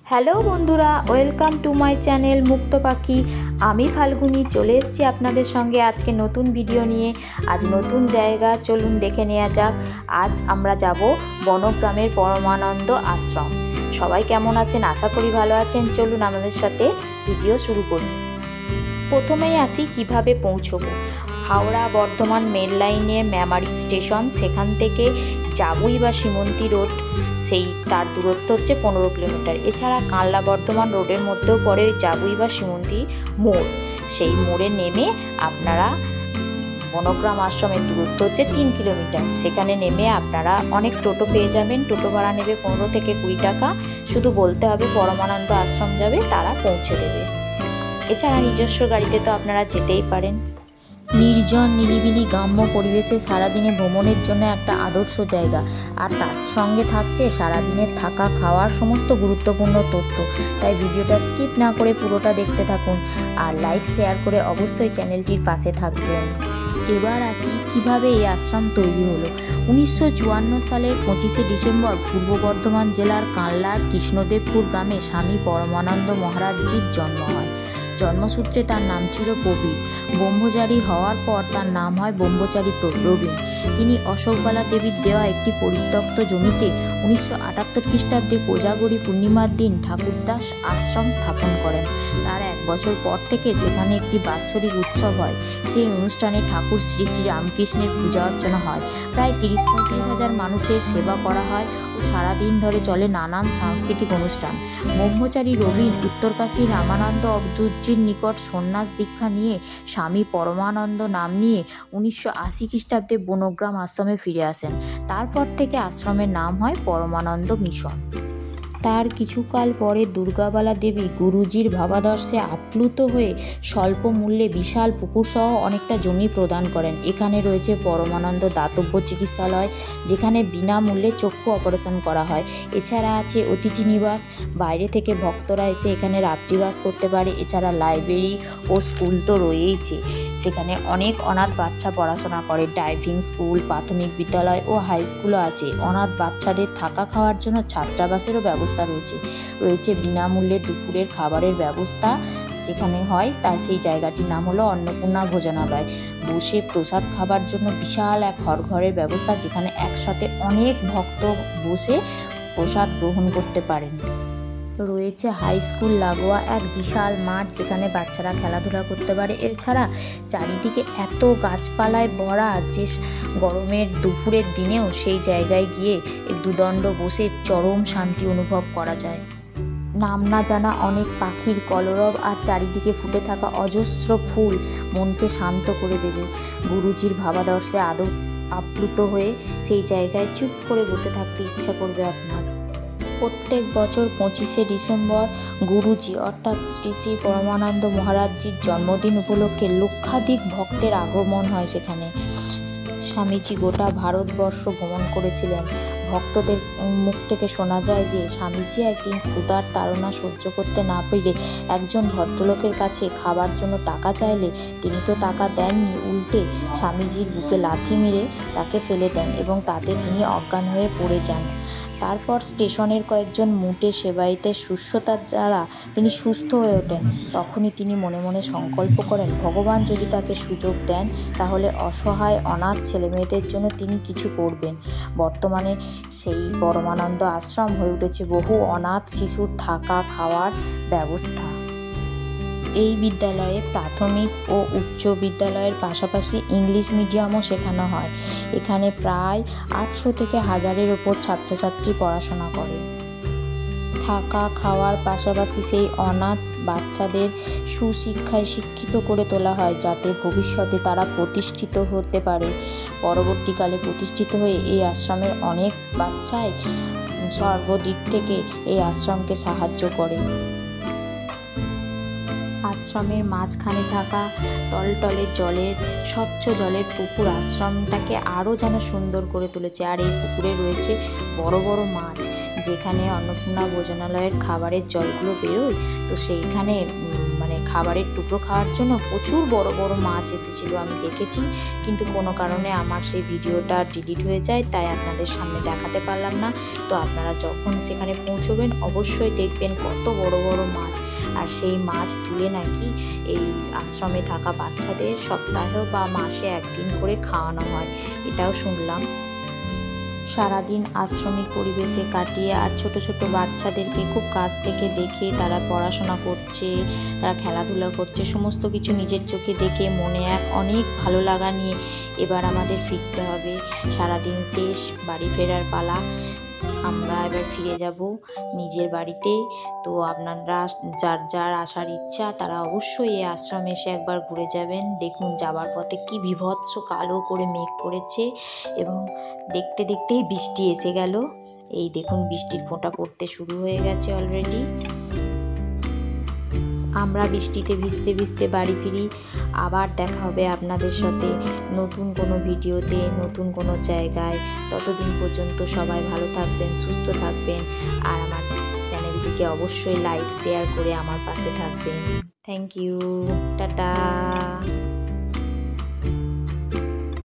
Hello বন্ধুরা, welcome to my channel মুক্ত পাখি। আমি ফাল্গুনি চলে এসেছি আপনাদের সঙ্গে আজকে নতুন ভিডিও নিয়ে। আজ নতুন জায়গা, চলুন দেখে নেওয়া যাক। আজ আমরা যাব বনগ্রামের পরমানন্দ আশ্রম। সবাই কেমন আছেন? আশা করি ভালো আছেন। চলুন আমাদের সাথে ভিডিও শুরু করি। প্রথমেই আসি কিভাবে পৌঁছবো। হাওড়া বর্ধমান মেল লাইনের মেমারি স্টেশন, সেখান থেকে জাবুই বা সীমন্তী রোড, তার দূরত্ব হচ্ছে 15 কিলোমিটার। এছাড়া কানলা বর্ধমান রোডের মধ্যেও পড়ে জাবুই বা সীমন্তী মোড়। সেই মোড়ে নেমে আপনারা বনগ্রাম আশ্রমের দূরত্ব হচ্ছে 3 কিলোমিটার। সেখানে নেমে আপনারা অনেক টোটো পেয়ে যাবেন। টোটো ভাড়া নেবে 15 থেকে 20 টাকা। শুধু বলতে হবে পরমানন্দ আশ্রম যাবে, তারা পৌঁছে দেবে। এছাড়া নিজস্ব গাড়িতে তো আপনারা যেতেই পারেন। নির্জন নিরিবিলি গ্রাম্য পরিবেশে সারাদিনে ভ্রমণের জন্য একটা আদর্শ জায়গা। আর তার সঙ্গে থাকছে সারাদিনের থাকা খাওয়ার সমস্ত গুরুত্বপূর্ণ তথ্য। তাই ভিডিওটা স্কিপ না করে পুরোটা দেখতে থাকুন আর লাইক শেয়ার করে অবশ্যই চ্যানেলটির পাশে থাকবেন। এবার আসি কিভাবে এই আশ্রম তৈরি হলো। 1954 সালের 25শে ডিসেম্বর পূর্ব বর্ধমান জেলার কানলার কৃষ্ণদেবপুর গ্রামে স্বামী পরমানন্দ মহারাজজির জন্ম হয়। জন্মসূত্রে তার নাম ছিল প্রবীর। ব্রহ্মচারী হওয়ার পর তার নাম হয় ব্রহ্মচারী প্রবীণ। তিনি অশোকবালা দেবীর দেওয়া একটি পরিত্যক্ত জমিতে 1978 খ্রিস্টাব্দে কোজাগরী পূর্ণিমার দিন ঠাকুরদাস আশ্রম স্থাপন করেন। তার 1 বছর পর থেকে সেখানে একটি বাৎসরিক উৎসব হয়। সেই অনুষ্ঠানে ঠাকুর শ্রী শ্রী রামকৃষ্ণের পূজা অর্চনা হয়। প্রায় 30-35 হাজার মানুষের সেবা করা হয় ও সারাদিন ধরে চলে নানান সাংস্কৃতিক অনুষ্ঠান। ব্রহ্মচারী রবীন উত্তরকাশী রামানন্দ অবধূতজির নিকট সন্ন্যাস দীক্ষা নিয়ে স্বামী পরমানন্দ নাম নিয়ে 1980 খ্রিস্টাব্দে বনগ্রাম আশ্রমে ফিরে আসেন। তারপর থেকে আশ্রমের নাম হয় পরমানন্দ মিশন। তার কিছুকাল পরে দুর্গাবালা দেবী গুরুজির ভাবাদর্শে আপ্লুত হয়ে স্বল্প মূল্যে বিশাল পুকুরসহ অনেকটা জমি প্রদান করেন। এখানে রয়েছে পরমানন্দ দাতব্য চিকিৎসালয়, যেখানে বিনামূল্যে চক্ষু অপারেশন করা হয়। এছাড়া আছে অতিথি নিবাস, বাইরে থেকে ভক্তরা এসে এখানে রাত্রিবাস করতে পারে। এছাড়া লাইব্রেরি ও স্কুল তো রয়েইছে, সেখানে অনেক অনাথ বাচ্চা পড়াশোনা করে। ড্রাইভিং স্কুল, প্রাথমিক বিদ্যালয় ও হাই স্কুলও আছে। অনাথ বাচ্চাদের থাকা খাওয়ার জন্য ছাত্রাবাসেরও ব্যবস্থা রয়েছে বিনামূল্যে দুপুরের খাবারের ব্যবস্থা যেখানে হয়, তার সেই জায়গাটির নাম হলো অন্নপূর্ণা ভোজনালয়। বসে প্রসাদ খাবার জন্য বিশাল এক ঘরের ব্যবস্থা, যেখানে একসাথে অনেক ভক্ত বসে প্রসাদ গ্রহণ করতে পারেন। রয়েছে হাই স্কুল লাগোয়া এক বিশাল মাঠ, যেখানে বাচ্চারা খেলাধুলা করতে পারে। এছাড়া চারিদিকে এত গাছপালায় ভরা যে গরমের দুপুরের দিনেও সেই জায়গায় গিয়ে দুদণ্ড বসে চরম শান্তি অনুভব করা যায়। নাম না জানা অনেক পাখির কলরব আর চারিদিকে ফুটে থাকা অজস্র ফুল মনকে শান্ত করে দেবে। গুরুজির ভাবাদর্শে আপ্লুত হয়ে সেই জায়গায় চুপ করে বসে থাকতে ইচ্ছা করবে আপনার। প্রত্যেক বছর 25শে ডিসেম্বর গুরুজি অর্থাৎ শ্রী শ্রী পরমানন্দ মহারাজজির জন্মদিন উপলক্ষে লক্ষাধিক ভক্তের আগমন হয় সেখানে। স্বামীজি গোটা ভারতবর্ষ ভ্রমণ করেছিলেন। ভক্তদের মুখ থেকে শোনা যায় যে স্বামীজি একদিন ক্ষুধার তাড়না সহ্য করতে না পেরে একজন ভদ্রলোকের কাছে খাবার জন্য টাকা চাইলে তিনি তো টাকা দেননি, উল্টে স্বামীজির বুকে লাথি মেরে তাকে ফেলে দেন এবং তাতে তিনি অজ্ঞান হয়ে পড়ে যান। তারপর স্টেশনের কয়েকজন মুটে সেবায়েতের শুশ্রূষার দ্বারা তিনি সুস্থ হয়ে ওঠেন। তখনই তিনি মনে মনে সংকল্প করেন, ভগবান যদি তাকে সুযোগ দেন তাহলে অসহায় অনাথ ছেলেমেয়েদের জন্য তিনি কিছু করবেন। বর্তমানে সেই পরমানন্দ আশ্রম হয়ে উঠেছে বহু অনাথ শিশুর থাকা খাওয়ার ব্যবস্থা। এই বিদ্যালয়ে প্রাথমিক ও উচ্চ বিদ্যালয়ের পাশাপাশি ইংলিশ মিডিয়ামও শেখানো হয়। এখানে প্রায় 800 থেকে 1000-এর ওপর ছাত্রছাত্রী পড়াশোনা করে। থাকা খাওয়ার পাশাপাশি সেই অনাথ বাচ্চাদের সুশিক্ষায় শিক্ষিত করে তোলা হয়, যাতে ভবিষ্যতে তারা প্রতিষ্ঠিত হতে পারে। পরবর্তীকালে প্রতিষ্ঠিত হয়ে এই আশ্রমের অনেক বাচ্চাই সর্বদিক থেকে এই আশ্রমকে সাহায্য করে। আশ্রমের মাঝখানে থাকা টলটলে জলের স্বচ্ছ জলের পুকুর আশ্রমটাকে আরও যেন সুন্দর করে তুলেছে। আর এই পুকুরে রয়েছে বড় বড় মাছ, যেখানে অন্নপূর্ণা ভোজনালয়ের খাবারের জলগুলো বেরোয়, তো সেইখানে খাবারের টুকরো খাওয়ার জন্য প্রচুর বড় বড় মাছ এসেছিলো, আমি দেখেছি, কিন্তু কোনো কারণে আমার সেই ভিডিওটা ডিলিট হয়ে যায়, তাই আপনাদের সামনে দেখাতে পারলাম না। তো আপনারা যখন সেখানে পৌঁছবেন অবশ্যই দেখবেন কত বড় বড় মাছ। আর সেই মাছ তুলে নাকি এই আশ্রমে থাকা বাচ্চাদের সপ্তাহে বা মাসে একদিন করে খাওয়ানো হয়, এটাও শুনলাম। সারাদিন আশ্রমিক পরিবেশে কাটিয়ে আর ছোট ছোট বাচ্চাদেরকে খুব কাছ থেকে দেখে তারা পড়াশোনা করছে, তারা খেলাধুলা করছে, সমস্ত কিছু নিজের চোখে দেখে মনে এক অনেক ভালো লাগা নিয়ে এবার আমাদের ফিরতে হবে। সারাদিন শেষ, বাড়ি ফেরার পালা। আমরা এবার ফিরে যাব নিজের বাড়িতে। তো আপনারা যার যার আসার ইচ্ছা তারা অবশ্যই এই আশ্রমে এসে একবার ঘুরে যাবেন। দেখুন যাবার পথে কি বীভৎস কালো করে মেঘ করেছে এবং দেখতে দেখতেই বৃষ্টি এসে গেল। এই দেখুন বৃষ্টির ফোঁটা পড়তে শুরু হয়ে গেছে অলরেডি। আমরা বৃষ্টিতে ভিজতে ভিজতে বাড়ি ফিরি। আবার দেখা হবে আপনাদের সাথে নতুন কোনো ভিডিওতে, নতুন কোনো জায়গায়। ততদিন পর্যন্ত সবাই ভালো থাকবেন, সুস্থ থাকবেন, আর আমার চ্যানেলটিকে অবশ্যই লাইক শেয়ার করে আমার পাশে থাকবেন। Thank you, tata.